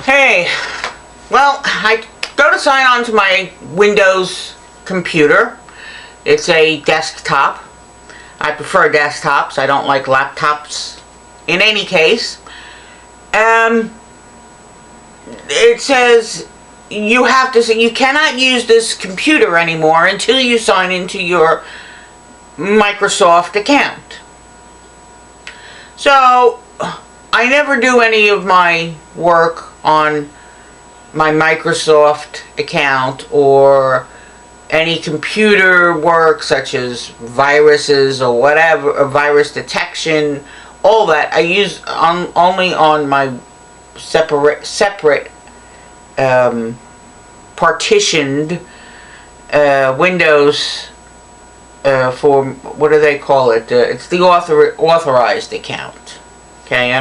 Hey, well, I go to sign on to my Windows computer. It's a desktop. I prefer desktops. I don't like laptops in any case. It says you cannot use this computer anymore until you sign into your Microsoft account. So I never do any of my work on my Microsoft account or any computer work such as viruses or whatever, or virus detection, all that I use only on my separate partitioned Windows for, what do they call it? It's the authorized account. Okay,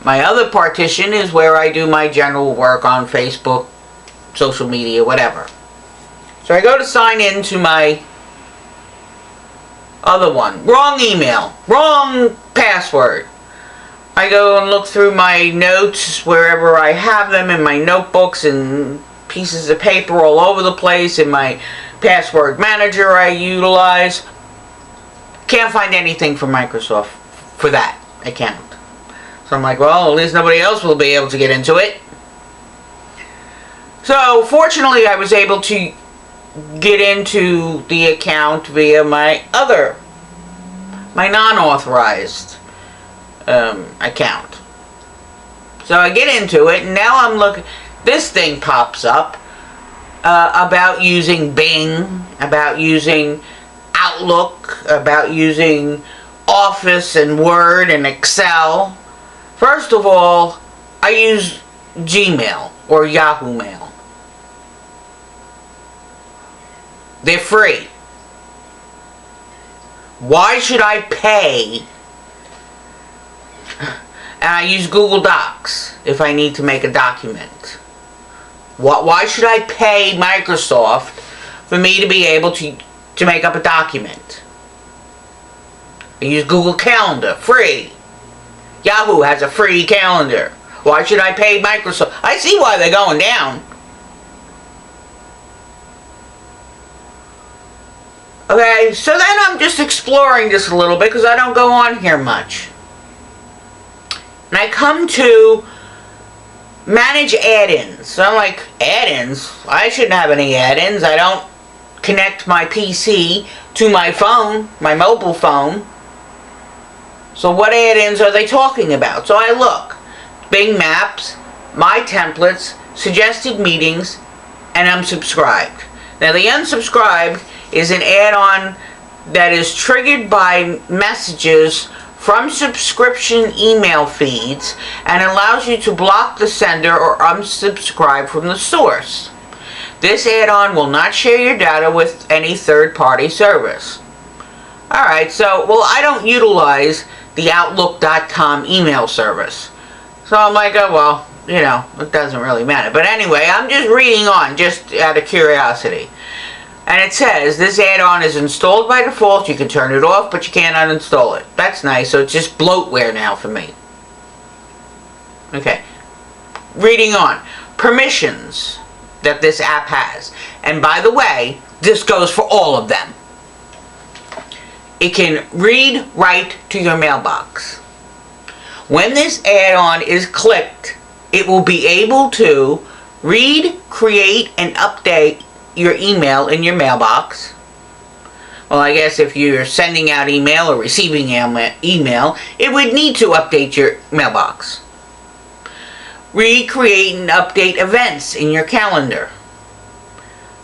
my other partition is where I do my general work on Facebook, social media, whatever. So I go to sign in to my other one. Wrong email. Wrong password. I go and look through my notes wherever I have them, in my notebooks and pieces of paper all over the place, in my password manager I utilize. Can't find anything from Microsoft for that account. So I'm like, well, at least nobody else will be able to get into it. So fortunately I was able to get into the account via my non-authorized account. So I get into it, and now I'm looking, this thing pops up about using Bing, about using Outlook, about using Office and Word and Excel. First of all, I use Gmail or Yahoo Mail. They're free. Why should I pay? And I use Google Docs if I need to make a document. Why should I pay Microsoft for me to be able to make up a document? I use Google Calendar, free. Yahoo has a free calendar. Why should I pay Microsoft? I see why they're going down. Okay, so then I'm just exploring this a little bit because I don't go on here much. And I come to manage add-ins. So I'm like, add-ins? I shouldn't have any add-ins. I don't connect my PC to my phone, my mobile phone. So what add-ins are they talking about? So I look. Bing Maps, My Templates, Suggested Meetings, and Unsubscribed. Now the unsubscribed is an add-on that is triggered by messages from subscription email feeds and allows you to block the sender or unsubscribe from the source. This add-on will not share your data with any third-party service. Alright, so, well, I don't utilize the Outlook.com email service. So I'm like, oh, well, you know, it doesn't really matter. But anyway, I'm just reading on, just out of curiosity. And it says, this add-on is installed by default. You can turn it off, but you can't uninstall it. That's nice. So it's just bloatware now for me. Okay. Reading on. Permissions that this app has. And by the way, this goes for all of them. It can read, write to your mailbox. When this add-on is clicked, it will be able to read, create, and update your email in your mailbox. Well, I guess if you're sending out email or receiving email, it would need to update your mailbox. Read, create, and update events in your calendar.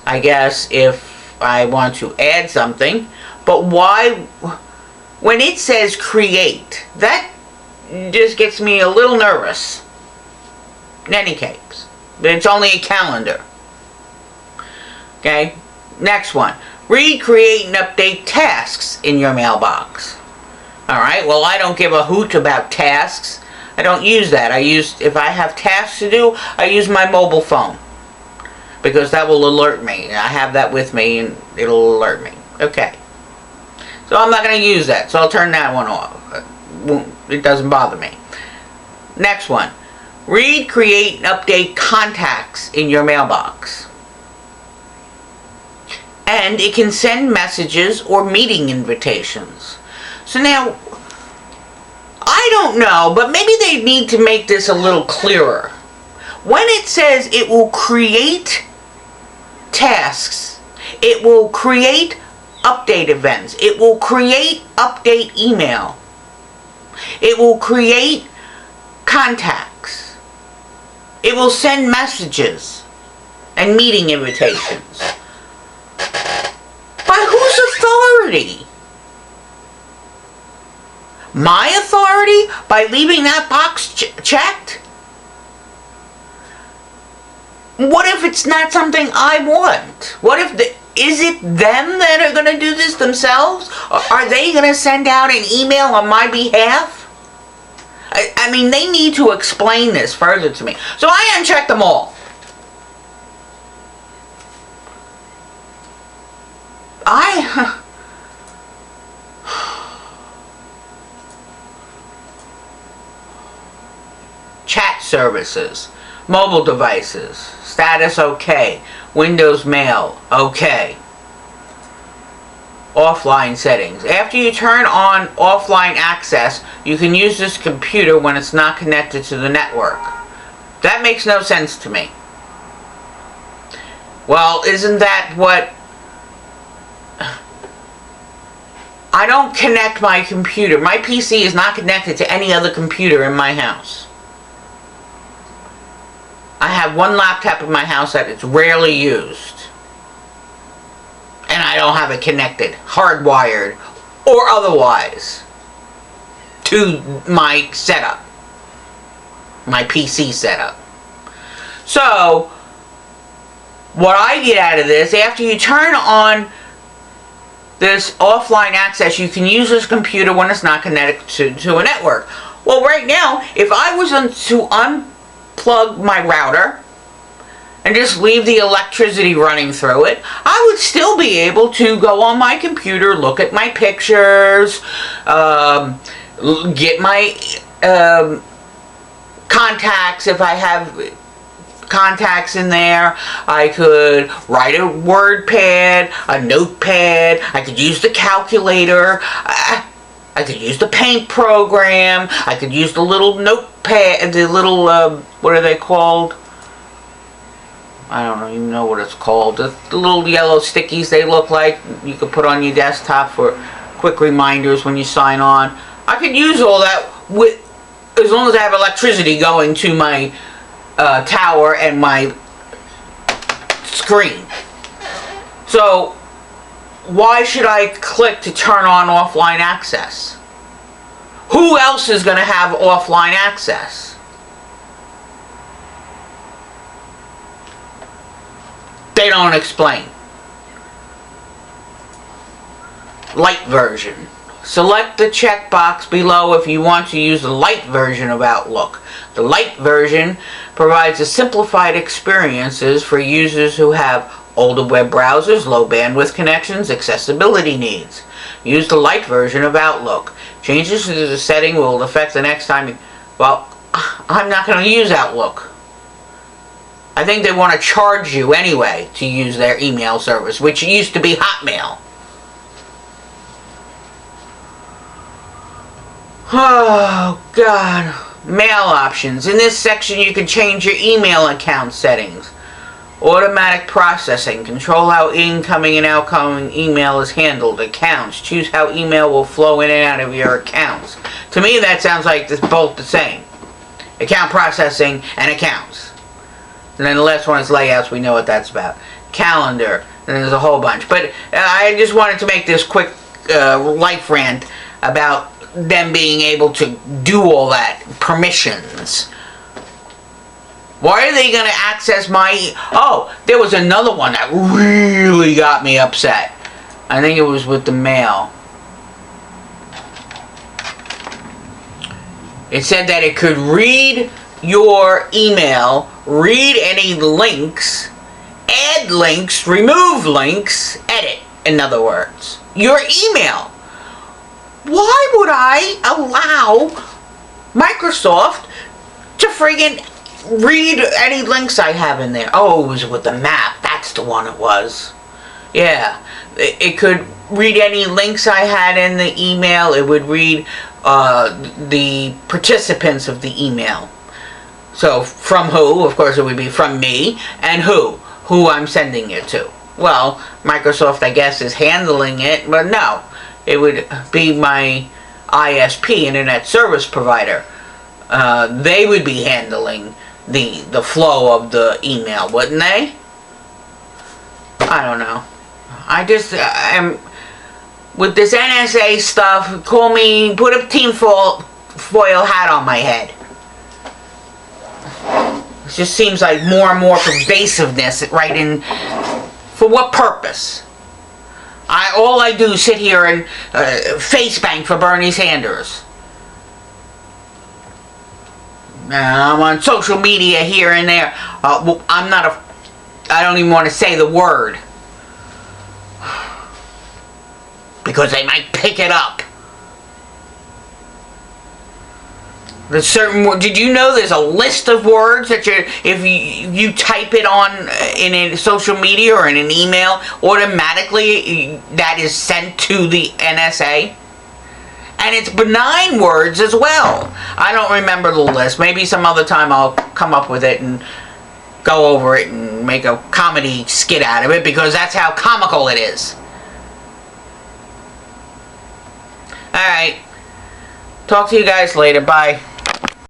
I guess if I want to add something, but why, when it says create, that just gets me a little nervous. In any case, but it's only a calendar. Okay, next one. Read, create, and update tasks in your mailbox. Alright, well, I don't give a hoot about tasks. I don't use that. If I have tasks to do, I use my mobile phone. Because that will alert me. I have that with me and it'll alert me. Okay. So I'm not going to use that. So I'll turn that one off. It doesn't bother me. Next one. read, create, and update contacts in your mailbox. And it can send messages or meeting invitations. So now, I don't know, but maybe they need to make this a little clearer. When it says it will create tasks, it will create update events, it will create update email, it will create contacts, it will send messages and meeting invitations. By whose authority? My authority? By leaving that box checked? What if it's not something I want? What if is it them that are going to do this themselves? Or are they going to send out an email on my behalf? I mean, they need to explain this further to me. So I unchecked them all. Chat services, mobile devices, status okay, Windows Mail okay. Offline settings. After you turn on offline access, you can use this computer when it's not connected to the network. That makes no sense to me. Well, isn't that what... I don't connect my computer. My PC is not connected to any other computer in my house. I have one laptop in my house that it's rarely used. And I don't have it connected, hardwired, or otherwise, to my setup. My PC setup. So, what I get out of this, after you turn on this offline access, you can use this computer when it's not connected to a network. Well, right now, if I was to unplug my router and just leave the electricity running through it, I would still be able to go on my computer, look at my pictures, get my contacts if I have contacts in there. I could write a word pad, a notepad. I could use the calculator. I could use the paint program. I could use the little notepad, the little, what are they called? I don't even know what it's called. The little yellow stickies they look like. You could put on your desktop for quick reminders when you sign on. I could use all that with, as long as I have electricity going to my tower and my screen. So why should I click to turn on offline access? Who else is going to have offline access? They don't explain. Light version. Select the checkbox below if you want to use the light version of Outlook. The light version provides a simplified experiences for users who have older web browsers, low bandwidth connections, accessibility needs. Use the light version of Outlook. Changes to the setting will affect the next time you... Well, I'm not going to use Outlook. I think they want to charge you anyway to use their email service, which used to be Hotmail. Oh, God. Mail options. In this section, you can change your email account settings. Automatic processing. Control how incoming and outgoing email is handled. Accounts. Choose how email will flow in and out of your accounts. To me, that sounds like it's both the same. Account processing and accounts. And then the last one is layouts. We know what that's about. Calendar. And there's a whole bunch. But I just wanted to make this quick life rant about them being able to do all that. Permissions. Why are they going to access my... Oh, there was another one that really got me upset. I think it was with the mail. It said that it could read your email, read any links, add links, remove links, edit, in other words, your email. Why would I allow Microsoft to friggin' read any links I have in there. Oh, it was with the map. That's the one it was. Yeah. It could read any links I had in the email. It would read the participants of the email. So, from who? Of course, it would be from me. And who I'm sending it to. Well, Microsoft, I guess, is handling it, but no. It would be my ISP, Internet Service Provider. They would be handling the flow of the email, wouldn't they? I don't know. I just am with this NSA stuff. Put a tinfoil hat on my head. It just seems like more and more pervasiveness. Right in, for what purpose? All I do is sit here and face bank for Bernie Sanders. I'm on social media here and there. I don't even want to say the word. Because they might pick it up. There's certain. Did you know there's a list of words that if you type it on in a social media or in an email, automatically that is sent to the NSA? And it's benign words as well. I don't remember the list. Maybe some other time I'll come up with it and go over it and make a comedy skit out of it, because that's how comical it is. Alright. Talk to you guys later. Bye.